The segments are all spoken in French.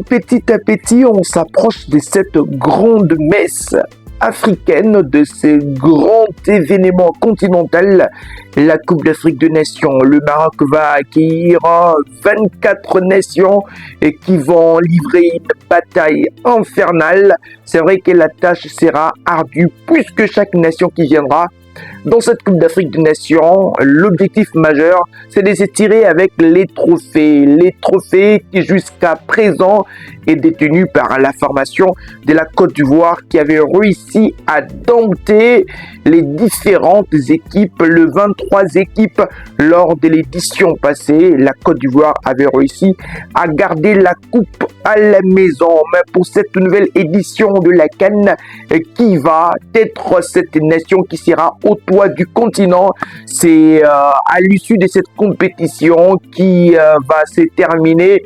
Petit à petit, on s'approche de cette grande messe africaine, de ces grands événements continentaux, la Coupe d'Afrique des Nations. Le Maroc va accueillir 24 nations qui vont livrer une bataille infernale. C'est vrai que la tâche sera ardue puisque chaque nation qui viendra dans cette Coupe d'Afrique des Nations, l'objectif majeur, c'est de s'étirer avec les trophées. Les trophées qui jusqu'à présent est détenu par la formation de la Côte d'Ivoire qui avait réussi à dompter les différentes équipes, le 23 équipes lors de l'édition passée. La Côte d'Ivoire avait réussi à garder la coupe à la maison. Mais pour cette nouvelle édition de la CAN, qui va être cette nation qui sera au toit du continent, c'est à l'issue de cette compétition qui va se terminer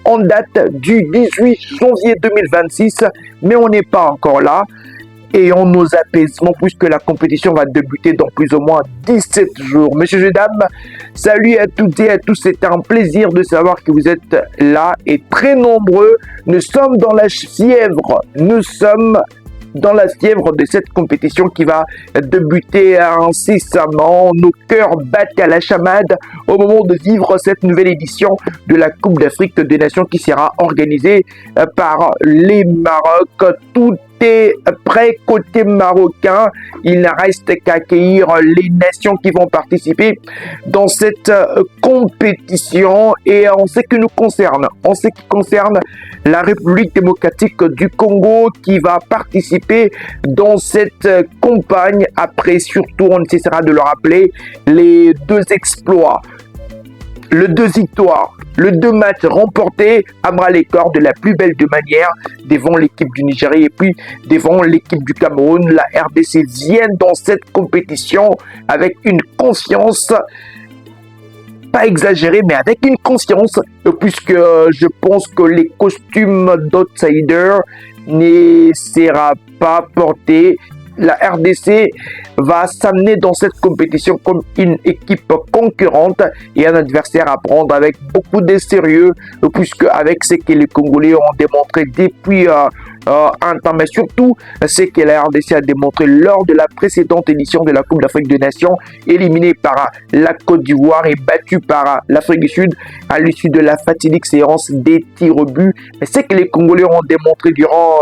en date du 18 janvier 2026, mais on n'est pas encore là. Et on nos apaisements puisque la compétition va débuter dans plus ou moins 17 jours. Messieurs et dames, salut à toutes et à tous. C'est un plaisir de savoir que vous êtes là et très nombreux. Nous sommes dans la fièvre. Nous sommes dans la fièvre de cette compétition qui va débuter incessamment. Nos cœurs battent à la chamade au moment de vivre cette nouvelle édition de la Coupe d'Afrique des Nations qui sera organisée par les Maroc. Tout est prêt côté marocain. Il ne reste qu'à accueillir les nations qui vont participer dans cette compétition. Et en ce qui nous concerne, en ce qui concerne la République démocratique du Congo qui va participer dans cette campagne. Après, surtout, on ne cessera de le rappeler, les deux exploits, le 2 victoires, le 2 matchs remportés à bras les corps de la plus belle de manière devant l'équipe du Nigeria et puis devant l'équipe du Cameroun. La RDC vient dans cette compétition avec une confiance, pas exagérée, mais avec une conscience, puisque je pense que les costumes d'outsider ne sera pas porté. La RDC va s'amener dans cette compétition comme une équipe concurrente et un adversaire à prendre avec beaucoup de sérieux, puisque avec ce que les Congolais ont démontré depuis un temps, mais surtout ce que la RDC a démontré lors de la précédente édition de la Coupe d'Afrique des Nations, éliminée par la Côte d'Ivoire et battue par l'Afrique du Sud à l'issue de la fatidique séance des tirs au but. Mais ce que les Congolais ont démontré durant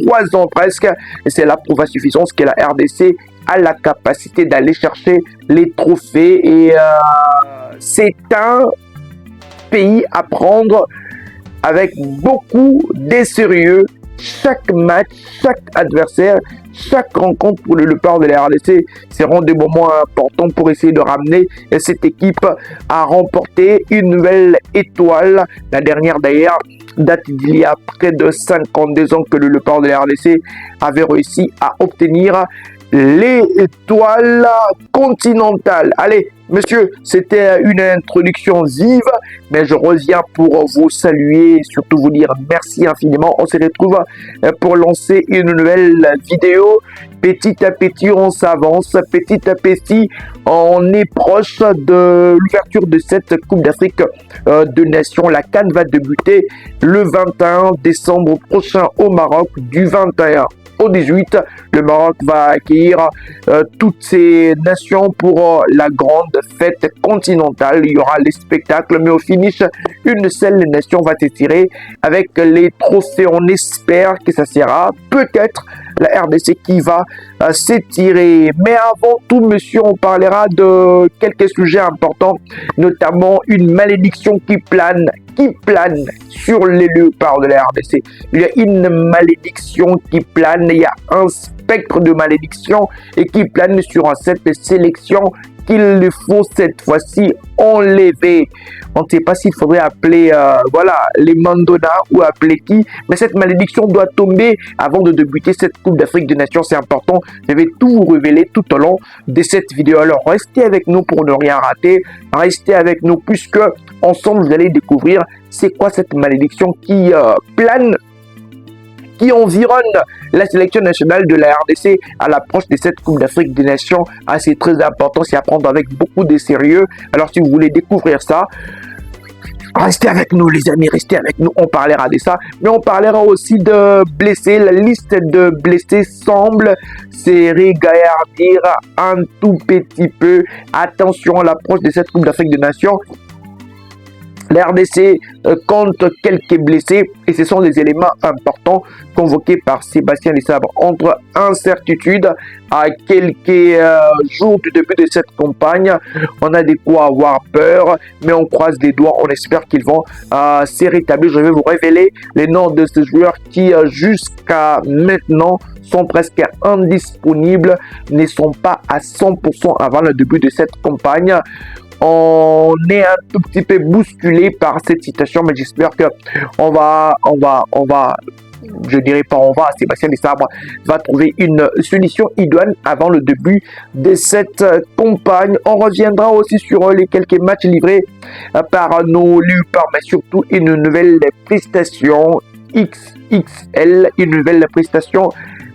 3 ans presque, c'est la preuve suffisante que la RDC a la capacité d'aller chercher les trophées et c'est un pays à prendre avec beaucoup de sérieux. Chaque match, chaque adversaire, chaque rencontre pour le part de la RDC seront des moments importants pour essayer de ramener cette équipe à remporter une nouvelle étoile. La dernière d'ailleurs date d'il y a près de 52 ans que le Léopard de la RDC avait réussi à obtenir l'étoile continentale. Allez, monsieur, c'était une introduction vive, mais je reviens pour vous saluer et surtout vous dire merci infiniment. On se retrouve pour lancer une nouvelle vidéo. Petit à petit, on s'avance. Petit à petit, on est proche de l'ouverture de cette Coupe d'Afrique de Nations. La CAN va débuter le 21 décembre prochain au Maroc, du 21 au 18, le Maroc va accueillir toutes ces nations pour la grande fête continentale. Il y aura les spectacles, mais au finish, une seule nation va s'étirer avec les trophées. On espère que ça sera peut-être la RDC qui va s'étirer. Mais avant tout, monsieur, on parlera de quelques sujets importants, notamment une malédiction qui plane sur les léopards de la RDC. Il y a une malédiction qui plane, il y a un spectre de malédiction et qui plane sur cette sélection qu'il faut cette fois-ci enlever. On ne sait pas s'il faudrait appeler les Mandona ou appeler qui, mais cette malédiction doit tomber avant de débuter cette Coupe d'Afrique des Nations. C'est important. Je vais tout vous révéler tout au long de cette vidéo. Alors restez avec nous pour ne rien rater. Restez avec nous puisque ensemble vous allez découvrir c'est quoi cette malédiction qui plane, qui environne la sélection nationale de la RDC à l'approche de cette Coupe d'Afrique des Nations. C'est très important, c'est à prendre avec beaucoup de sérieux. Alors si vous voulez découvrir ça, restez avec nous les amis, restez avec nous, on parlera de ça, mais on parlera aussi de blessés. La liste de blessés semble se régaillardir un tout petit peu. Attention à l'approche de cette Coupe d'Afrique des Nations. La RDC compte quelques blessés et ce sont des éléments importants convoqués par Sébastien Desabre. Entre incertitude à quelques jours du début de cette campagne, on a de quoi avoir peur, mais on croise les doigts, on espère qu'ils vont se rétablir. Je vais vous révéler les noms de ces joueurs qui jusqu'à maintenant sont presque indisponibles, ne sont pas à 100% avant le début de cette campagne. On est un tout petit peu bousculé par cette situation, mais j'espère que Sébastien Desabre va trouver une solution idoine avant le début de cette campagne. On reviendra aussi sur les quelques matchs livrés par nos léopards, mais surtout une nouvelle prestation XXL, une nouvelle prestation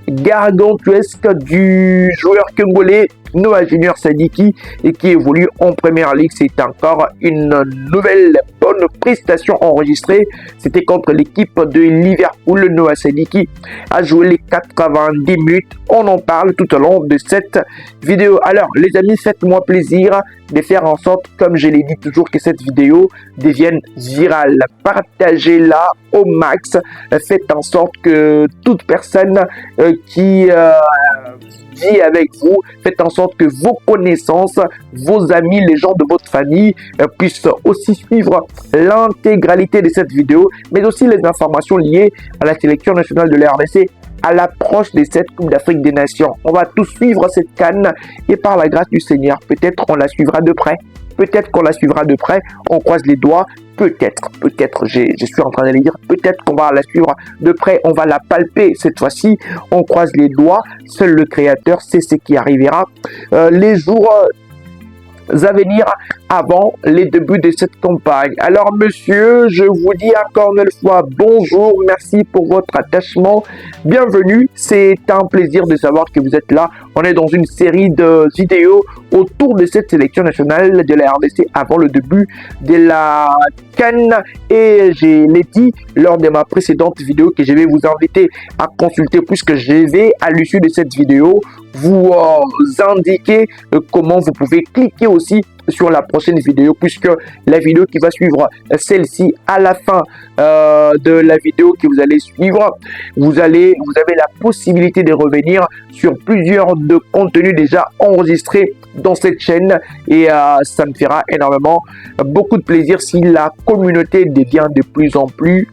gargantuesque du joueur congolais Noah Junior Sadiki et qui évolue en Première Ligue. C'est encore une nouvelle bonne prestation enregistrée. C'était contre l'équipe de Liverpool. Noah Sadiki a joué les 90 minutes. On en parle tout au long de cette vidéo. Alors les amis, faites-moi plaisir de faire en sorte, comme je l'ai dit toujours, que cette vidéo devienne virale. Partagez-la au max. Faites en sorte que toute personne qui vit avec vous, faites en sorte que vos connaissances, vos amis, les gens de votre famille puissent aussi suivre l'intégralité de cette vidéo, mais aussi les informations liées à la sélection nationale de la RDC à l'approche de cette Coupe d'Afrique des Nations. On va tous suivre cette CAN et par la grâce du Seigneur, peut-être on la suivra de près. Peut-être qu'on la suivra de près, on croise les doigts, peut-être, je suis en train de le dire, peut-être qu'on va la suivre de près, on va la palper cette fois-ci, on croise les doigts, seul le Créateur sait ce qui arrivera les jours à venir avant les débuts de cette campagne. Alors monsieur, je vous dis encore une fois bonjour, merci pour votre attachement, bienvenue, c'est un plaisir de savoir que vous êtes là. On est dans une série de vidéos autour de cette sélection nationale de la RDC avant le début de la CAN et je l'ai dit lors de ma précédente vidéo que je vais vous inviter à consulter puisque je vais à l'issue de cette vidéo vous indiquer comment vous pouvez cliquer aussi sur la prochaine vidéo puisque la vidéo qui va suivre celle-ci, à la fin de la vidéo que vous allez suivre, vous avez la possibilité de revenir sur plusieurs de contenus déjà enregistrés dans cette chaîne et ça me fera énormément beaucoup de plaisir si la communauté devient de plus en plus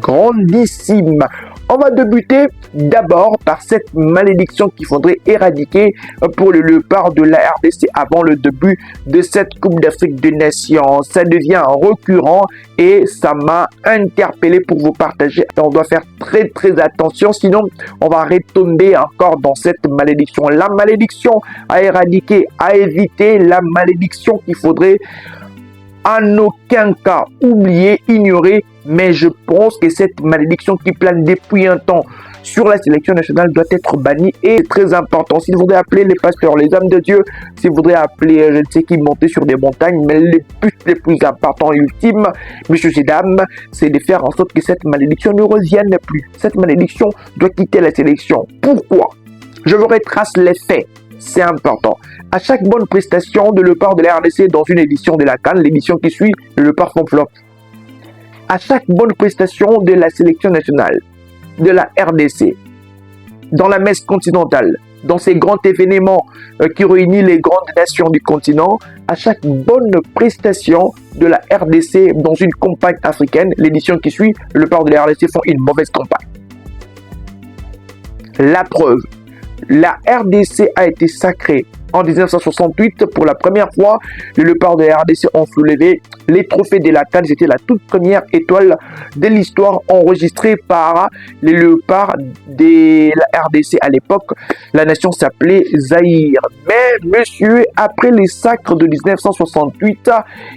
grandissime. On va débuter d'abord par cette malédiction qu'il faudrait éradiquer pour le léopard de la RDC avant le début de cette Coupe d'Afrique des Nations. Ça devient récurrent et ça m'a interpellé pour vous partager. On doit faire très attention, sinon on va retomber encore dans cette malédiction. La malédiction à éradiquer, à éviter, la malédiction qu'il faudrait en aucun cas oublier, ignorer, mais je pense que cette malédiction qui plane depuis un temps sur la sélection nationale doit être bannie et c'est très important. S'il voudrait appeler les pasteurs, les hommes de Dieu, s'il voudrait appeler je ne sais qui monter sur des montagnes, mais le but le plus important et ultime, messieurs et dames, c'est de faire en sorte que cette malédiction ne revienne plus. Cette malédiction doit quitter la sélection. Pourquoi? Je vous retrace les faits. C'est important. À chaque bonne prestation de léopard de la RDC dans une édition de la CAN, l'édition qui suit, le léopard font flop. À chaque bonne prestation de la sélection nationale de la RDC, dans la messe continentale, dans ces grands événements qui réunissent les grandes nations du continent, à chaque bonne prestation de la RDC dans une campagne africaine, l'édition qui suit, le léopard de la RDC font une mauvaise campagne. La preuve. La RDC a été sacrée En 1968, pour la première fois, les Léopards de la RDC ont soulevé les trophées de la CAN. C'était la toute première étoile de l'histoire enregistrée par les Léopards de la RDC. À l'époque, la nation s'appelait Zaïre. Mais, monsieur, après les sacres de 1968,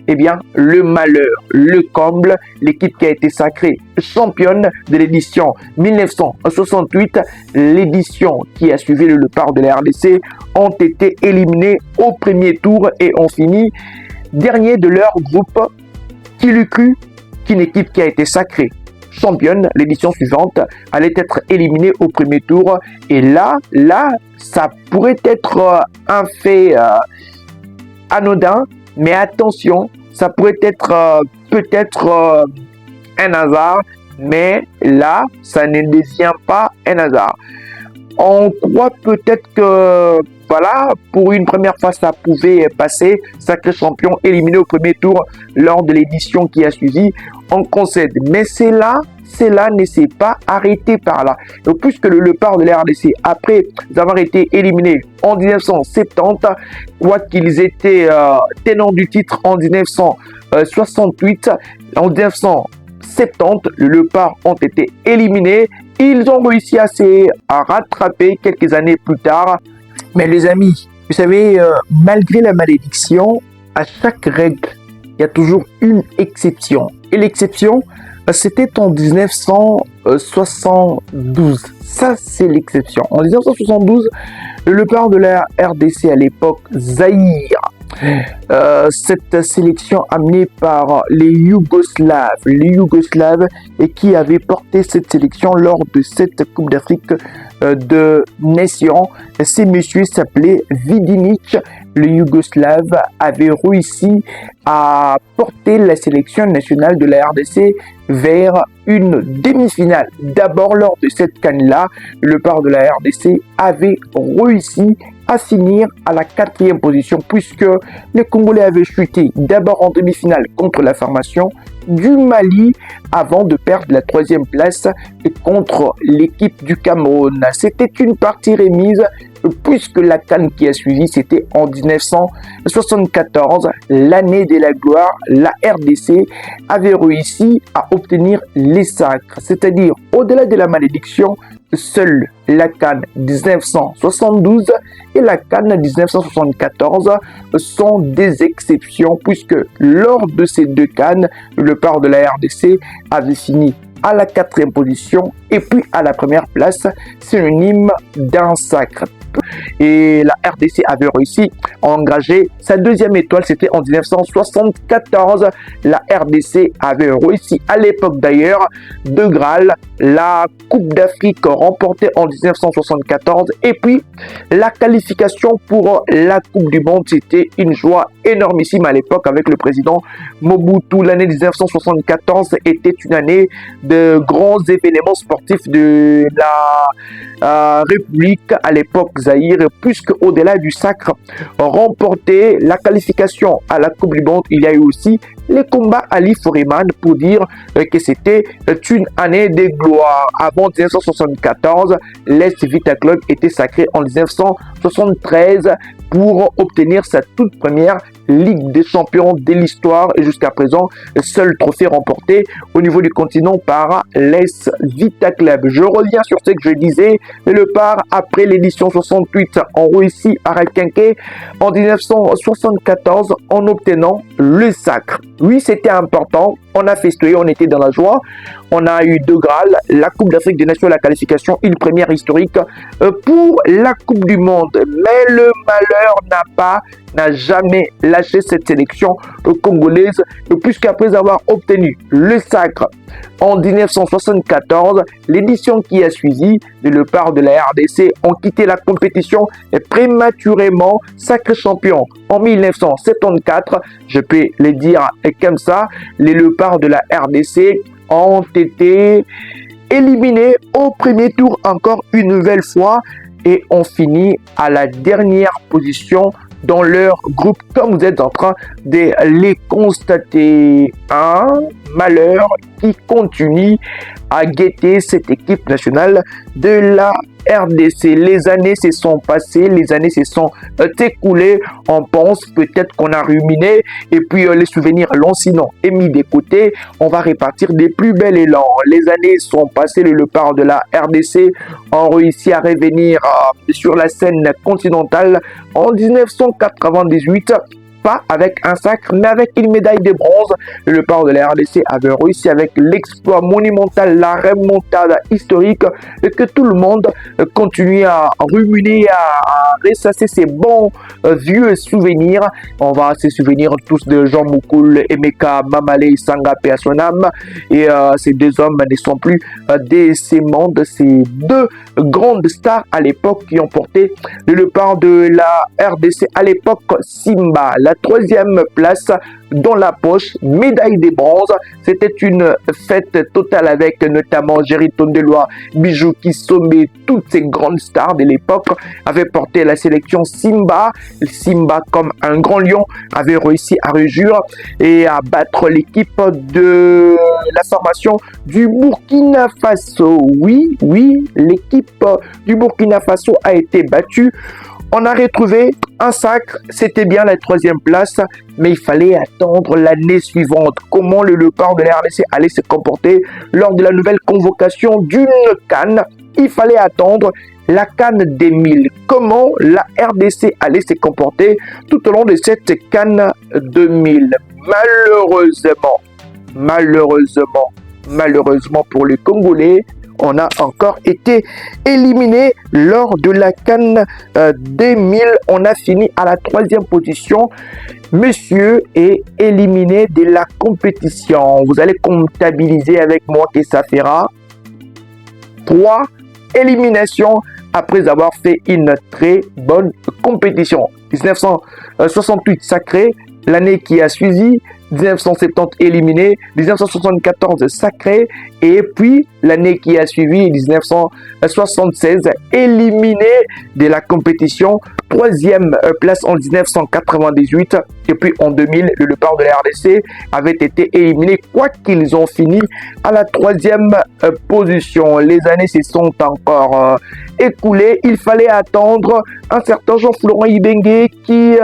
eh bien, le malheur, le comble, l'équipe qui a été sacrée championne de l'édition 1968, l'édition qui a suivi le Léopard de la RDC, ont été éliminés au premier tour et ont fini dernier de leur groupe. Qui l'eût cru qu'une équipe qui a été sacrée championne l'édition suivante allait être éliminée au premier tour? Et là, ça pourrait être un fait anodin, mais attention, ça pourrait être peut-être un hasard, mais là, ça ne devient pas un hasard. On croit peut-être que, voilà, pour une première fois, ça pouvait passer. Sacré champion éliminé au premier tour lors de l'édition qui a suivi. On concède. Mais cela ne s'est pas arrêté par là. Donc, puisque le Léopard de la RDC, après avoir été éliminé en 1970, quoi qu'ils étaient tenants du titre en 1968, en 1970, les Léopards ont été éliminés. Ils ont réussi à rattraper quelques années plus tard. Mais les amis, vous savez, malgré la malédiction, à chaque règle, il y a toujours une exception. Et l'exception, c'était en 1972. Ça, c'est l'exception. En 1972, le Léopard de la RDC à l'époque, Zaïre, cette sélection amenée par les Yougoslaves et qui avait porté cette sélection lors de cette Coupe d'Afrique de Nations. Ces messieurs s'appelaient Vidinic. Le Yougoslave avait réussi à porter la sélection nationale de la RDC vers une demi-finale. D'abord, lors de cette CAN-là, le Léopard de la RDC avait réussi à finir à la 4e position puisque les Congolais avaient chuté d'abord en demi-finale contre la formation du Mali avant de perdre la 3e place contre l'équipe du Cameroun. C'était une partie remise puisque la CAN qui a suivi, c'était en 1974, l'année de la gloire. La RDC avait réussi à obtenir les sacres, c'est-à-dire au-delà de la malédiction, seule la CAN 1972 et la CAN 1974 sont des exceptions puisque lors de ces deux CAN, le Léopard de la RDC avait fini à la 4e position et puis à la 1re place, synonyme d'un sacre. Et la RDC avait réussi à engager sa 2e étoile, c'était en 1974. La RDC avait réussi à l'époque d'ailleurs de Graal, la Coupe d'Afrique remportée en 1974 et puis la qualification pour la Coupe du Monde. C'était une joie énormissime à l'époque avec le président Mobutu. L'année 1974 était une année de grands événements sportifs de la République à l'époque Zaïre, puisque au-delà du sacre remporté, la qualification à la Coupe du Monde, il y a eu aussi les combats Ali Foreman pour dire que c'était une année de gloire. Avant 1974, l'Est Vita Club était sacré en 1973 pour obtenir sa toute première Ligue des champions de l'histoire et jusqu'à présent, seul trophée remporté au niveau du continent par l'Est Vita Club. Je reviens sur ce que je disais, le Léopard, après l'édition 68, ont réussi à requinquer en 1974 en obtenant le sacre. Oui, c'était important, on a festoyé, on était dans la joie, on a eu 2 Graal, la Coupe d'Afrique des Nations, la qualification, une première historique pour la Coupe du Monde. Mais le malheur n'a jamais lâché cette sélection congolaise, puisqu'après avoir obtenu le sacre en 1974, l'édition qui a suivi, les Léopards de la RDC ont quitté la compétition prématurément. Sacré champion en 1974, je peux le dire comme ça, les Léopards de la RDC ont été éliminés au premier tour encore une nouvelle fois et ont fini à la dernière position dans leur groupe, comme vous êtes en train de les constater. Un malheur qui continue à guetter cette équipe nationale de la RDC. Les années se sont passées, les années se sont écoulées. On pense peut-être qu'on a ruminé et puis les souvenirs lancinants et mis de côté. On va répartir des plus belles élans. Les années sont passées, les léopards de la RDC ont réussi à revenir sur la scène continentale en 1998. Pas avec un sacre, mais avec une médaille de bronze. Le léopard de la RDC avait réussi avec l'exploit monumental, la remontada historique, et que tout le monde continue à ruminer, à ressasser ces bons vieux souvenirs. On va se souvenir tous de Jean Moukoul, Emeka Mamale, Sanga paix à son âme. Et ces deux hommes ne sont plus des séments de ces deux grandes stars à l'époque qui ont porté le léopard de la RDC à l'époque, Simba. La troisième place dans la poche, médaille de bronze. C'était une fête totale avec notamment Jerry Tondelois, Bijou Kisombe, toutes ces grandes stars de l'époque avaient porté la sélection Simba. Simba, comme un grand lion, avait réussi à réjouir et à battre l'équipe de la formation du Burkina Faso. Oui, l'équipe du Burkina Faso a été battue. On a retrouvé un sacre, c'était bien la troisième place, mais il fallait attendre l'année suivante. Comment le léopard de la RDC allait se comporter lors de la nouvelle convocation d'une CAN? Il fallait attendre la CAN 2000. Comment la RDC allait se comporter tout au long de cette CAN 2000? Malheureusement pour les Congolais, on a encore été éliminé lors de la CAN 2000. On a fini à la troisième position. Monsieur est éliminé de la compétition. Vous allez comptabiliser avec moi que ça fera 3 éliminations après avoir fait une très bonne compétition. 1968 sacré, l'année qui a suivi, 1970 éliminé, 1974 sacré, et puis l'année qui a suivi, 1976 éliminé de la compétition, troisième place en 1998, et puis en 2000 le léopard de la RDC avait été éliminé, quoi qu'ils ont fini à la troisième position. Les années se sont encore écoulées, il fallait attendre un certain Jean-Florent Ibenge qui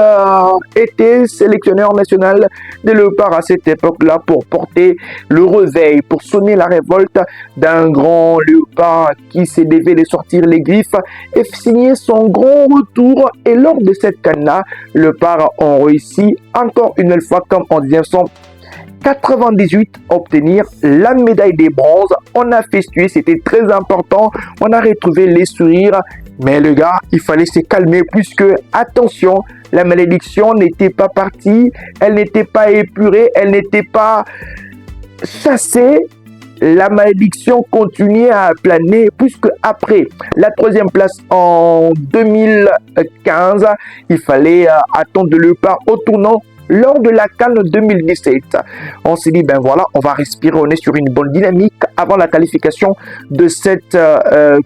était sélectionneur national des léopards à cette époque-là pour porter le réveil, pour sonner la révolte d'un grand léopard qui s'est dévié de sortir les griffes et signer son grand retour. Et lors de cette canne-là, les léopards ont réussi encore une fois comme en 1998 obtenir la médaille des bronzes. On a festué, c'était très important. On a retrouvé les sourires. Mais le gars, il fallait se calmer puisque, attention, la malédiction n'était pas partie, elle n'était pas épurée, elle n'était pas chassée. La malédiction continuait à planer puisque après la troisième place en 2015, il fallait attendre le léopard au tournant lors de la CAN 2017. On s'est dit, ben voilà, on va respirer, on est sur une bonne dynamique avant la qualification de cette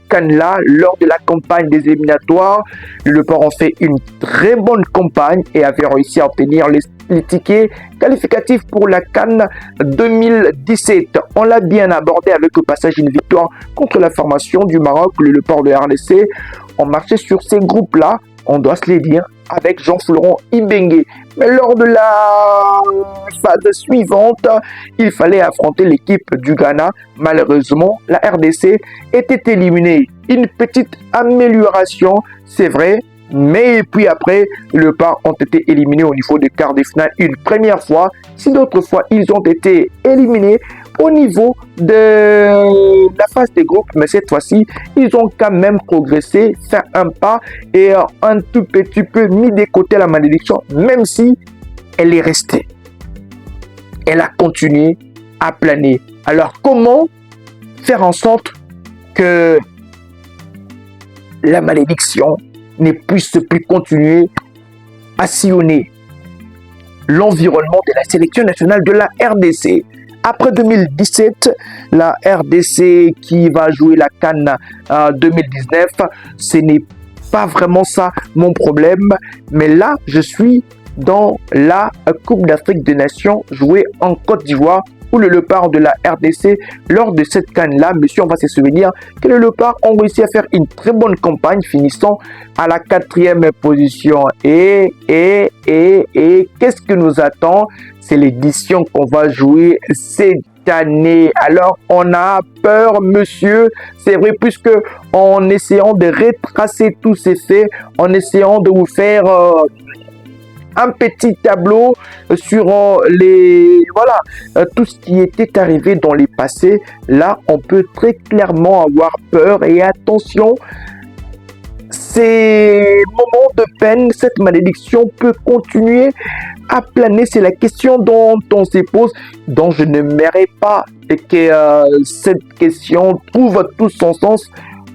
CAN-là. Lors de la campagne des éliminatoires, le léopard ont fait une très bonne campagne et avait réussi à obtenir les tickets qualificatifs pour la CAN 2017. On l'a bien abordé avec au passage une victoire contre la formation du Maroc. Le léopard de RDC ont marché sur ces groupes-là, on doit se les dire, avec Jean-Florent Ibenge. Mais lors de la phase suivante, il fallait affronter l'équipe du Ghana. Malheureusement, la RDC était éliminée. Une petite amélioration, c'est vrai, mais puis après, les léopards ont été éliminés au niveau des quarts de finale une première fois. Si d'autres fois, ils ont été éliminés au niveau de la phase des groupes, mais cette fois-ci, ils ont quand même progressé, fait un pas et un tout petit peu mis de côté la malédiction, même si elle est restée. Elle a continué à planer. Alors, comment faire en sorte que la malédiction ne puisse plus continuer à sillonner l'environnement de la sélection nationale de la RDC? Après 2017, la RDC qui va jouer la CAN 2019, ce n'est pas vraiment ça mon problème. Mais là, je suis dans la Coupe d'Afrique des Nations jouée en Côte d'Ivoire ou le Léopard de la RDC lors de cette CAN-là. Monsieur, on va se souvenir que les Léopards ont réussi à faire une très bonne campagne, finissant à la 4e position. Et qu'est-ce que nous attend? C'est l'édition qu'on va jouer cette année. Alors, on a peur, monsieur. C'est vrai, puisque en essayant de retracer tous ces faits, en essayant de vous faire un petit tableau sur tout ce qui était arrivé dans les passés, là, on peut très clairement avoir peur. Et attention, ces moments de peine, cette malédiction peut continuer à planer. C'est la question dont on se pose, dont je n'aimerais pas que cette question trouve tout son sens.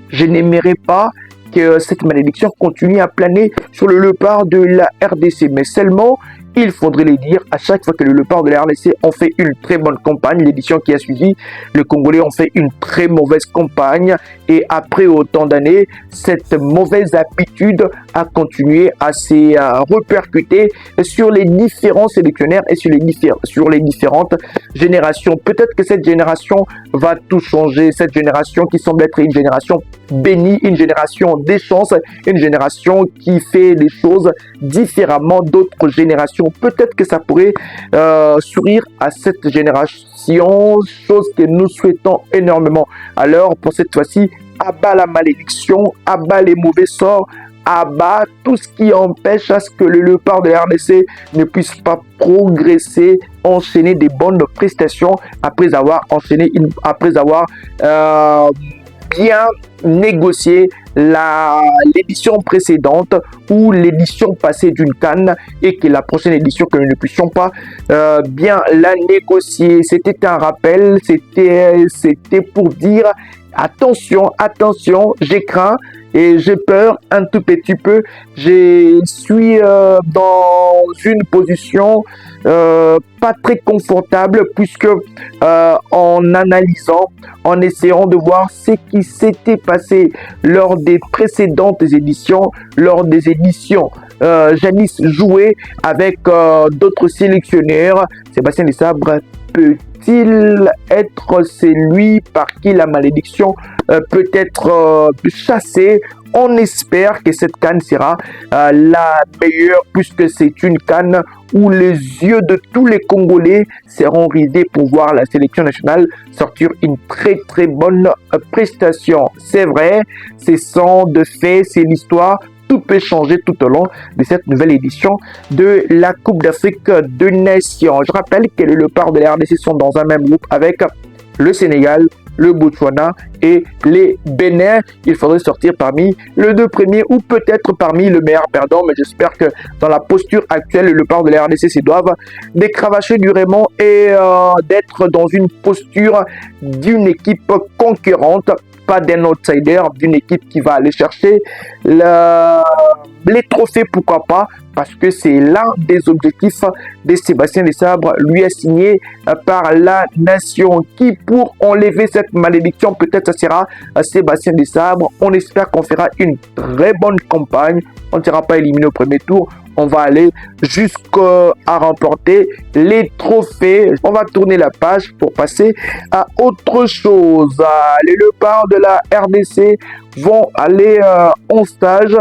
Je n'aimerais pas que cette malédiction continue à planer sur le Léopard de la RDC, mais seulement il faudrait les dire à chaque fois que le Léopard de la RDC ont fait une très bonne campagne. L'édition qui a suivi, les Congolais ont fait une très mauvaise campagne, et après autant d'années, cette mauvaise habitude a continué à se répercuter sur les différents sélectionnaires et sur les différentes générations. Peut-être que cette génération va tout changer, cette génération qui semble être une génération bénie, une génération des chances, une génération qui fait des choses différemment d'autres générations. Peut-être que ça pourrait sourire à cette génération, chose que nous souhaitons énormément. Alors, pour cette fois-ci, abat la malédiction, abat les mauvais sorts, abat tout ce qui empêche à ce que le Léopard de la RDC ne puisse pas progresser, enchaîner des bonnes prestations après avoir bien négocier l'édition précédente ou l'édition passée d'une CAN, et que la prochaine édition que nous ne puissions pas bien la négocier. C'était un rappel, c'était pour dire attention, j'ai craint et j'ai peur un tout petit peu. Je suis dans une position pas très confortable, puisque en analysant, en essayant de voir ce qui s'était passé lors des précédentes éditions, jadis jouées avec d'autres sélectionneurs, Sébastien Desabre peut-il être celui par qui la malédiction peut être chassée? On espère que cette CAN sera la meilleure, puisque c'est une CAN où les yeux de tous les Congolais seront rivés pour voir la sélection nationale sortir une très très bonne prestation. C'est vrai, c'est sans de fait, c'est l'histoire. Tout peut changer tout au long de cette nouvelle édition de la Coupe d'Afrique des Nations. Je rappelle que les Léopards de la RDC sont dans un même groupe avec le Sénégal, le Botswana et les Bénin. Il faudrait sortir parmi les 2 premiers, ou peut-être parmi le meilleur perdant, mais j'espère que dans la posture actuelle, le Léopard de la RDC se doivent décravacher du Raymond et d'être dans une posture d'une équipe concurrente, pas d'un outsider, d'une équipe qui va aller chercher les trophées, pourquoi pas, parce que c'est l'un des objectifs de Sébastien Desabre, lui assigné par la nation. Qui pour enlever cette malédiction, peut-être ça sera Sébastien Desabre. On espère qu'on fera une très bonne campagne, on ne sera pas éliminé au premier tour, on va aller jusqu'à remporter les trophées. On va tourner la page pour passer à autre chose. Les Léopards de la RDC vont aller en stage.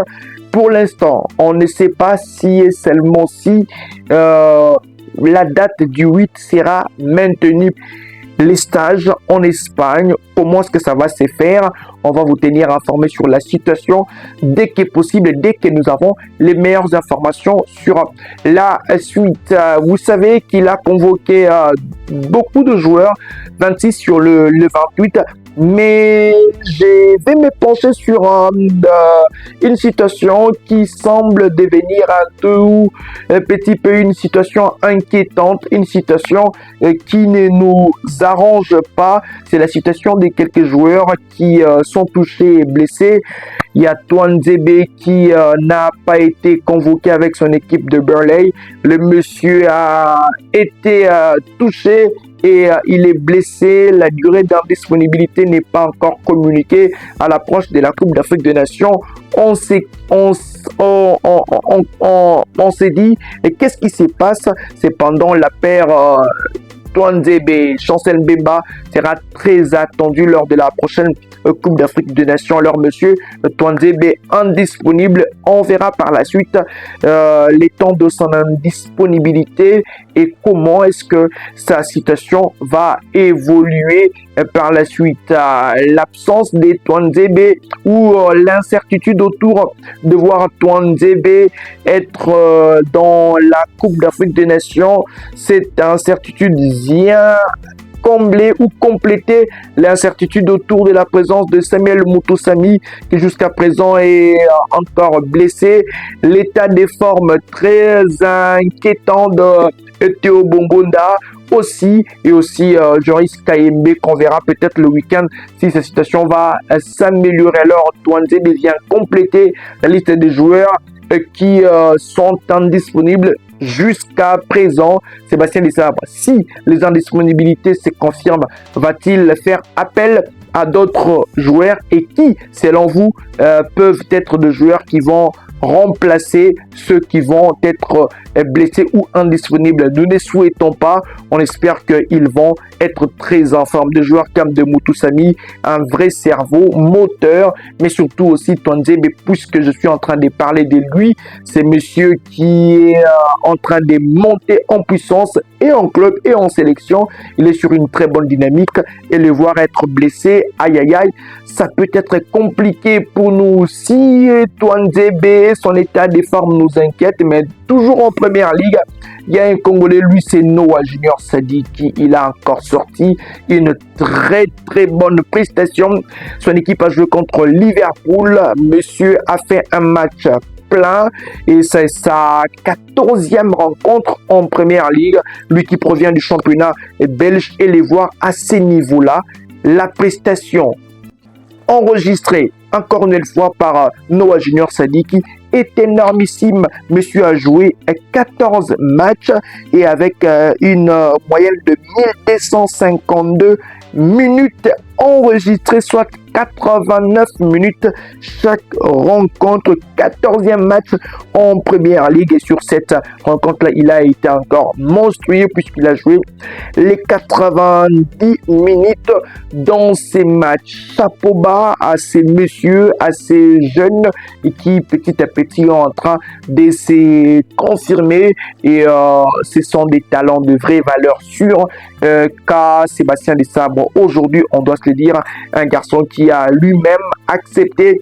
Pour l'instant, on ne sait pas si et seulement si la date du 8 sera maintenue. Les stages en Espagne, comment est-ce que ça va se faire? On va vous tenir informé sur la situation dès que possible, dès que nous avons les meilleures informations sur la suite. Vous savez qu'il a convoqué beaucoup de joueurs, 26 sur le 28, mais je vais me pencher sur une situation qui semble devenir un petit peu une situation inquiétante, une situation qui ne nous arrange pas. C'est la situation de quelques joueurs qui sont touchés et blessés. Il y a Twanzebe qui n'a pas été convoqué avec son équipe de Burley. Le monsieur a été touché et il est blessé. La durée d'indisponibilité n'est pas encore communiquée. À l'approche de la Coupe d'Afrique des Nations, on s'est dit, et qu'est-ce qui se passe? C'est pendant la paire Touanzebe, Chancel Mbemba sera très attendu lors de la prochaine Coupe d'Afrique des Nations. Alors, monsieur Touanzebe indisponible. On verra par la suite les temps de son indisponibilité et comment est-ce que sa situation va évoluer par la suite. L'absence des Touanzebe ou l'incertitude autour de voir Touanzebe être dans la Coupe d'Afrique des Nations, cette incertitude vient combler ou compléter l'incertitude autour de la présence de Samuel Mutusami qui jusqu'à présent est encore blessé. L'état des formes très inquiétant de Théo Bongonda aussi et aussi Joris Kayembe qu'on verra peut-être le week-end si sa situation va s'améliorer. Alors Touanzebe vient compléter la liste des joueurs qui sont indisponibles jusqu'à présent. Sébastien Desabre, si les indisponibilités se confirment, va-t-il faire appel à d'autres joueurs et qui, selon vous, peuvent être des joueurs qui vont remplacer ceux qui vont être blessés ou indisponibles? Nous ne souhaitons pas, on espère qu'ils vont être très en forme. Des joueurs comme de Mutusami, un vrai cerveau moteur, mais surtout aussi Touanzebe, puisque je suis en train de parler de lui, c'est monsieur qui est en train de monter en puissance et en club et en sélection. Il est sur une très bonne dynamique et le voir être blessé, aïe aïe aïe, ça peut être compliqué pour nous. Si Touanzebe, son état de forme nous inquiète, mais toujours en première ligue, il y a un Congolais, lui c'est Noah Junior Sadiki, il a encore sorti une très bonne prestation. Son équipe a joué contre Liverpool, monsieur a fait un match plein et c'est sa 14e rencontre en première ligue, lui qui provient du championnat belge, et les voir à ces niveaux-là, la prestation enregistrée encore une fois par Noah Junior Sadiki est énormissime. Monsieur a joué 14 matchs et avec une moyenne de 1252 minutes enregistrées, soit 89 minutes chaque rencontre. 14e match en première ligue et sur cette rencontre-là, il a été encore monstrueux puisqu'il a joué les 90 minutes dans ces matchs. Chapeau bas à ces messieurs, à ces jeunes qui petit à petit sont en train de se confirmer et ce sont des talents de vraie valeur sûre car Sébastien Desabre aujourd'hui, on doit se le dire, un garçon qui a lui-même accepté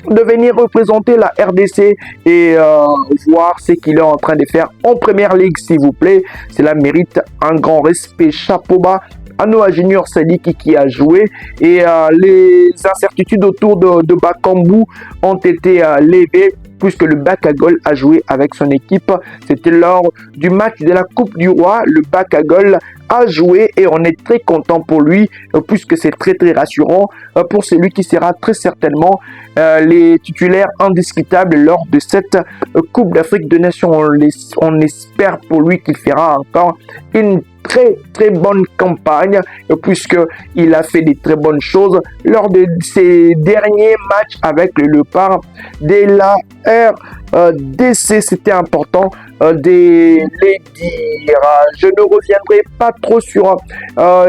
de venir représenter la RDC et voir ce qu'il est en train de faire en première ligue, s'il vous plaît. Cela mérite un grand respect. Chapeau bas à Noah Junior Sadiki qui a joué et les incertitudes autour de Bakambu ont été levées puisque le Bakagol a joué avec son équipe. C'était lors du match de la Coupe du Roi. Le Bakagol a joué et on est très content pour lui puisque c'est très rassurant pour celui qui sera très certainement les titulaires indiscutables lors de cette Coupe d'Afrique des Nations. On espère pour lui qu'il fera encore une très bonne campagne puisqu'il a fait des très bonnes choses lors de ses derniers matchs avec le Léopard de la RDC. C'était important de les dire. Je ne reviendrai pas trop sur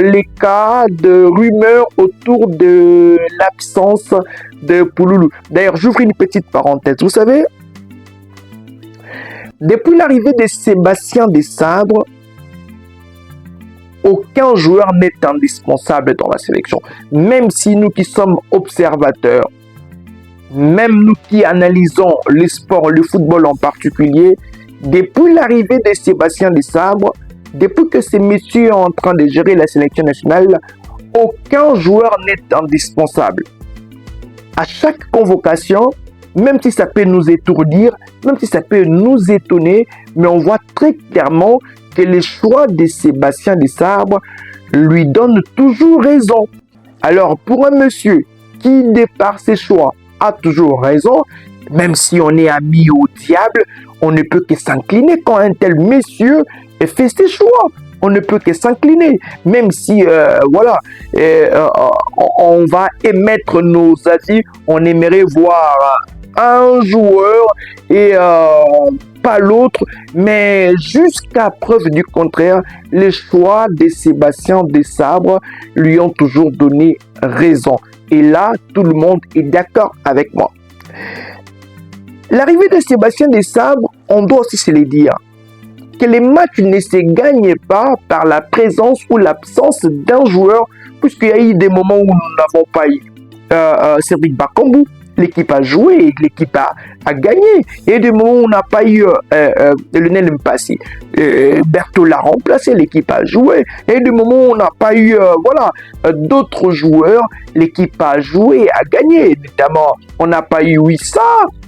les cas de rumeurs autour de l'absence de Pouloulou. D'ailleurs, j'ouvre une petite parenthèse. Vous savez, depuis l'arrivée de Sébastien Desabre, aucun joueur n'est indispensable dans la sélection. Même si nous qui sommes observateurs, même nous qui analysons le sport, le football en particulier, depuis l'arrivée de Sébastien Desabre, depuis que ces messieurs sont en train de gérer la sélection nationale, aucun joueur n'est indispensable. À chaque convocation, même si ça peut nous étourdir, même si ça peut nous étonner, mais on voit très clairement que les choix de Sébastien Desabre lui donnent toujours raison. Alors, pour un monsieur qui, de par ses choix, a toujours raison, même si on est ami au diable, on ne peut que s'incliner quand un tel monsieur fait ses choix. On ne peut que s'incliner, même si, on va émettre nos avis, on aimerait voir un joueur et pas l'autre, mais jusqu'à preuve du contraire, les choix de Sébastien Desabre lui ont toujours donné raison. Et là, tout le monde est d'accord avec moi. L'arrivée de Sébastien Desabre, on doit aussi se le dire, que les matchs ne se gagnent pas par la présence ou l'absence d'un joueur, puisqu'il y a eu des moments où nous n'avons pas eu Cédric Bakambu. L'équipe a joué et l'équipe a gagné. Il y a des moments où on n'a pas eu Lionel Mpassi. Berthaud l'a remplacé, l'équipe a joué. Il y a des moments où on n'a pas eu d'autres joueurs. L'équipe a joué, a gagné. Notamment, on n'a pas eu Wissa,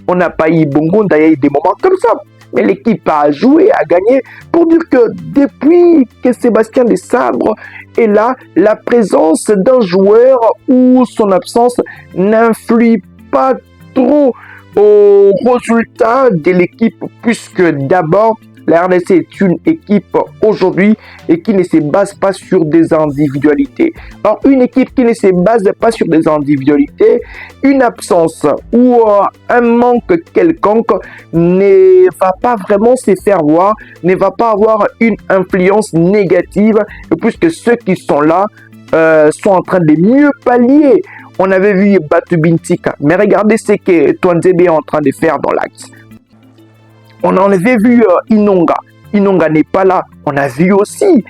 on n'a pas eu Bongo. D'ailleurs, il y a des moments comme ça. Mais l'équipe a joué, a gagné. Pour dire que depuis que Sébastien Desabre est là, la présence d'un joueur ou son absence n'influe pas trop au résultat de l'équipe, puisque d'abord la RDC est une équipe aujourd'hui et qui ne se base pas sur des individualités. Alors une équipe qui ne se base pas sur des individualités, une absence ou un manque quelconque ne va pas vraiment se faire voir, ne va pas avoir une influence négative, puisque ceux qui sont là sont en train de mieux pallier. On avait vu Batu Bintika, mais regardez ce que Twanzebe est en train de faire dans l'axe. On en avait vu Inonga. Inonga n'est pas là. On a vu aussi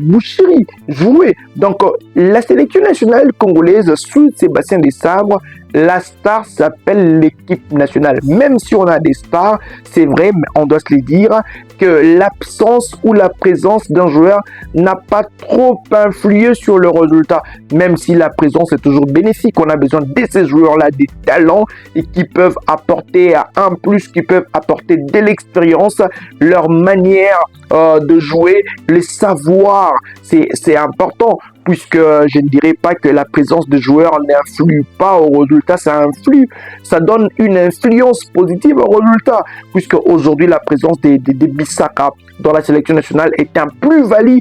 Bouchiri jouer. Donc, la sélection nationale congolaise sous Sébastien Desabre, la star s'appelle l'équipe nationale. Même si on a des stars, c'est vrai, mais on doit se le dire que l'absence ou la présence d'un joueur n'a pas trop influé sur le résultat. Même si la présence est toujours bénéfique, on a besoin de ces joueurs-là, des talents et qui peuvent apporter un plus, qui peuvent apporter de l'expérience, leur manière de jouer, le savoir, c'est important, puisque je ne dirais pas que la présence de joueurs n'influe pas au résultat, ça influe, ça donne une influence positive au résultat, puisque aujourd'hui la présence des Bissaka dans la sélection nationale est un plus-value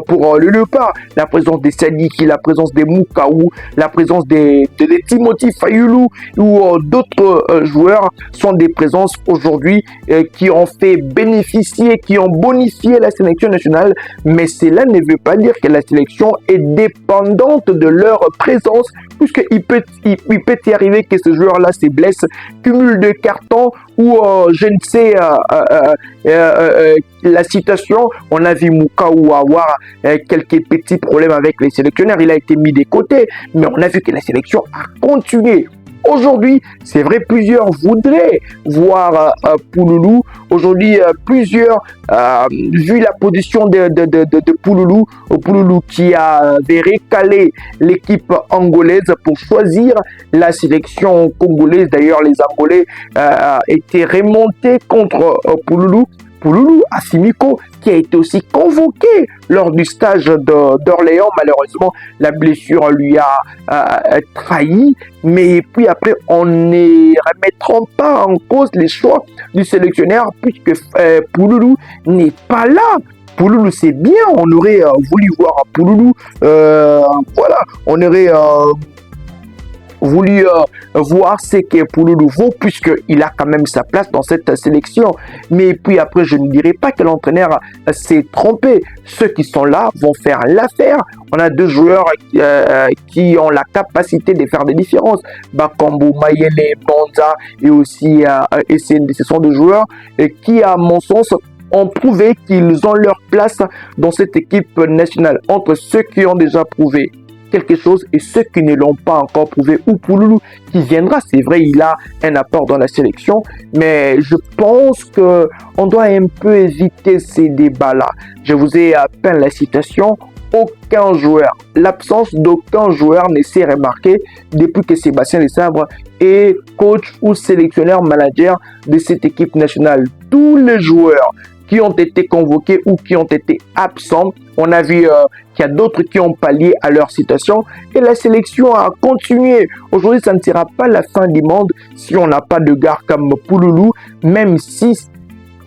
pour le Léopard. La présence des Sadiki, la présence des Moukaou, la présence de Timothy Fayulu ou d'autres joueurs sont des présences aujourd'hui qui ont fait bénéficier, qui ont bonifié la sélection nationale, mais cela ne veut pas dire que la sélection est dépendante de leur présence, puisqu'il peut y arriver que ce joueur-là se blesse, cumule de cartons ou je ne sais la situation. On a vu Moukaou avoir quelques petits problèmes avec les sélectionneurs, il a été mis de côté, mais on a vu que la sélection a continué. Aujourd'hui, c'est vrai, plusieurs voudraient voir Pouloulou. Aujourd'hui, plusieurs, vu la position de Pouloulou, Pouloulou qui avait recalé l'équipe angolaise pour choisir la sélection congolaise. D'ailleurs, les Angolais étaient remontés contre Pouloulou. Pouloulou Assimiko, qui a été aussi convoqué lors du stage d'Orléans. Malheureusement, la blessure lui a trahi. Mais puis après, on ne remettra pas en cause les choix du sélectionneur, puisque Pouloulou n'est pas là. Pouloulou, c'est bien. On aurait voulu voir Pouloulou. Voilà, on aurait voulu voir ce que Pouloulou vaut, puisqu'il a quand même sa place dans cette sélection. Mais puis après, je ne dirais pas que l'entraîneur s'est trompé. Ceux qui sont là vont faire l'affaire. On a deux joueurs qui ont la capacité de faire des différences. Bakambu, Mayele, Banza et aussi SND. Ce sont deux joueurs qui, à mon sens, ont prouvé qu'ils ont leur place dans cette équipe nationale. Entre ceux qui ont déjà prouvé quelque chose et ceux qui ne l'ont pas encore prouvé, ou Pouloulou qui viendra, c'est vrai, il a un apport dans la sélection, mais je pense que on doit un peu éviter ces débats-là. Je vous ai peint la citation. Aucun joueur, l'absence d'aucun joueur ne s'est remarqué depuis que Sébastien Desabre est coach ou sélectionneur manager de cette équipe nationale. Tous les joueurs qui ont été convoqués ou qui ont été absents, on a vu qu'il y a d'autres qui ont pallié à leur situation et la sélection a continué. Aujourd'hui, ça ne sera pas la fin du monde si on n'a pas de gars comme Pouloulou, même si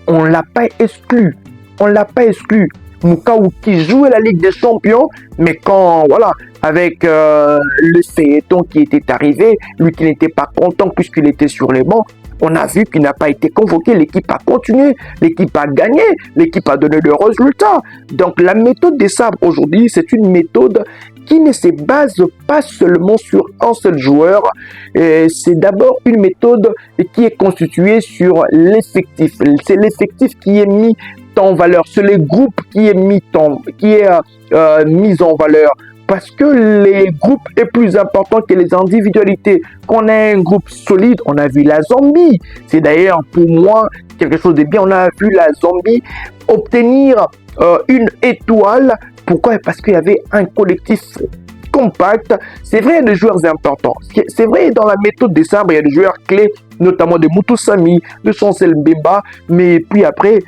on ne l'a pas exclu. On ne l'a pas exclu. Moukaou qui jouait la Ligue des Champions, mais quand, voilà, avec le Phaéton qui était arrivé, lui qui n'était pas content puisqu'il était sur les bancs. On a vu qu'il n'a pas été convoqué, l'équipe a continué, l'équipe a gagné, l'équipe a donné le résultat. Donc la méthode des sabres aujourd'hui, c'est une méthode qui ne se base pas seulement sur un seul joueur. C'est d'abord une méthode qui est constituée sur l'effectif. C'est l'effectif qui est mis en valeur, c'est le groupe qui est mis en valeur. Parce que les groupes est plus important que les individualités. Quand on a un groupe solide, on a vu la Zambie. C'est d'ailleurs pour moi quelque chose de bien. On a vu la Zambie obtenir une étoile. Pourquoi? Parce qu'il y avait un collectif compact. C'est vrai, il y a des joueurs importants. C'est vrai, dans la méthode des sabres, il y a des joueurs clés, notamment de Mutusami, de Chancel Mbemba. Mais puis après,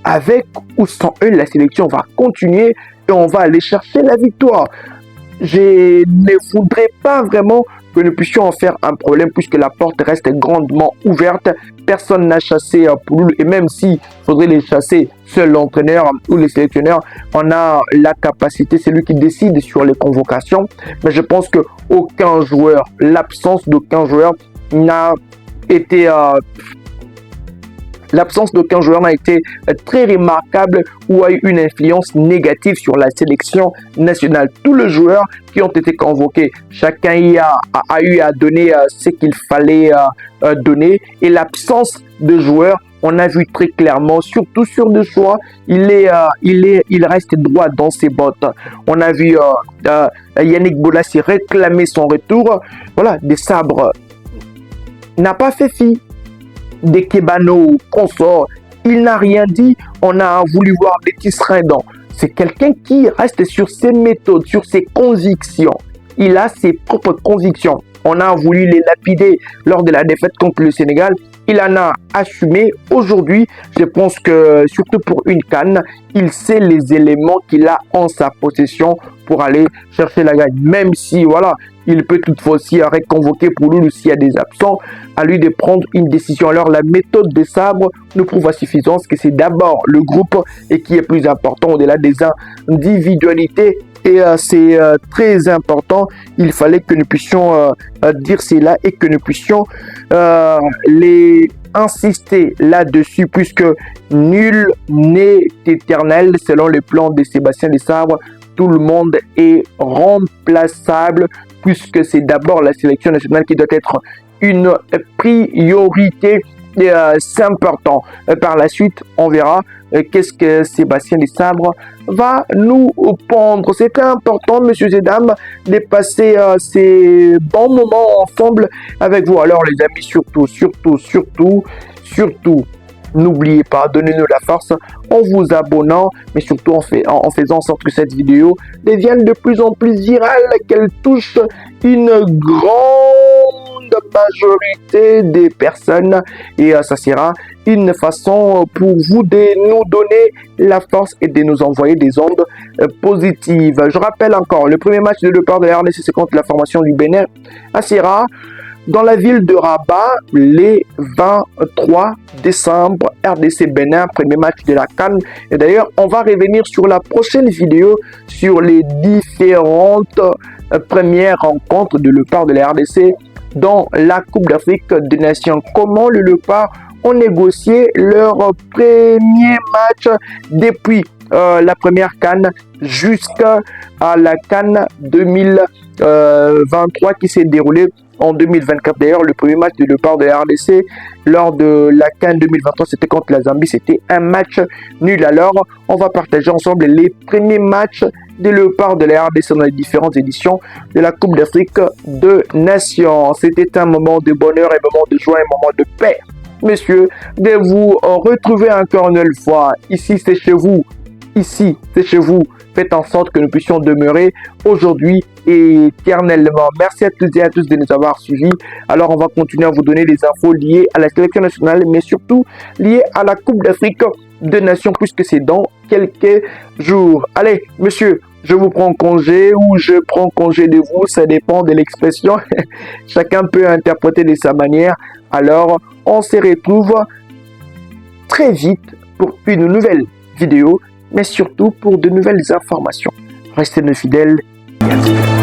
avec ou sans eux, la sélection va continuer et on va aller chercher la victoire. Je ne voudrais pas vraiment que nous puissions en faire un problème puisque la porte reste grandement ouverte. Personne n'a chassé Pouloulou et même s'il faudrait les chasser, seul l'entraîneur ou les sélectionneurs, on a la capacité, c'est lui qui décide sur les convocations. Mais je pense qu'aucun joueur, l'absence d'aucun joueur n'a été... L'absence d'aucun joueur n'a été très remarquable ou a eu une influence négative sur la sélection nationale. Tous les joueurs qui ont été convoqués, chacun a eu à donner ce qu'il fallait donner. Et l'absence de joueurs, on a vu très clairement, surtout sur deux choix, il reste droit dans ses bottes. On a vu Yannick Bolasie réclamer son retour. Voilà, des sabres n'a pas fait fi. Des Kebano, consorts, il n'a rien dit, on a voulu voir des Tisserindans. C'est quelqu'un qui reste sur ses méthodes, sur ses convictions. Il a ses propres convictions. On a voulu les lapider lors de la défaite contre le Sénégal. Il en a assumé. Aujourd'hui, je pense que, surtout pour une CAN, il sait les éléments qu'il a en sa possession pour aller chercher la gagne. Même si, voilà, il peut toutefois aussi reconvoquer pour lui s'il y a des absents, à lui de prendre une décision. Alors, la méthode des sabres nous prouve à suffisance que c'est d'abord le groupe et qui est plus important au-delà des individualités. Et c'est très important. Il fallait que nous puissions dire cela et que nous puissions les insister là-dessus, puisque nul n'est éternel selon le plan de Sébastien Desabre. Tout le monde est remplaçable, puisque c'est d'abord la sélection nationale qui doit être une priorité. C'est important. Par la suite, on verra qu'est-ce que Sébastien Desabre va nous pondre. C'était important, messieurs et dames, de passer ces bons moments ensemble avec vous. Alors, les amis, surtout, n'oubliez pas, donnez-nous la force en vous abonnant, mais surtout en faisant en sorte que cette vidéo devienne de plus en plus virale, qu'elle touche une grande majorité des personnes. Et ça sera une façon pour vous de nous donner la force et de nous envoyer des ondes positives. Je rappelle encore, le premier match de départ de la RDC, c'est contre la formation du Bénin à Sierra, dans la ville de Rabat, les 23 décembre, RDC Bénin, premier match de la CAN. Et d'ailleurs, on va revenir sur la prochaine vidéo sur les différentes premières rencontres de Léopard de la RDC dans la Coupe d'Afrique des Nations. Comment le Léopard ont négocié leur premier match depuis la première CAN jusqu'à la CAN 2023 qui s'est déroulée en 2024. D'ailleurs, le premier match de Léopard de la RDC lors de la CAN 2023, c'était contre la Zambie. C'était un match nul. Alors, on va partager ensemble les premiers matchs des Léopards de la RDC dans les différentes éditions de la Coupe d'Afrique des Nations. C'était un moment de bonheur, un moment de joie, un moment de paix, messieurs, de vous retrouver encore une fois. Ici, c'est chez vous. Ici, c'est chez vous. Faites en sorte que nous puissions demeurer aujourd'hui et éternellement. Merci à toutes et à tous de nous avoir suivis. Alors, on va continuer à vous donner des infos liées à la sélection nationale, mais surtout liées à la Coupe d'Afrique des Nations, puisque c'est dans quelques jours. Allez, monsieur, je vous prends congé ou je prends congé de vous, ça dépend de l'expression. Chacun peut interpréter de sa manière. Alors, on se retrouve très vite pour une nouvelle vidéo, mais surtout pour de nouvelles informations. Restez nos fidèles. Merci.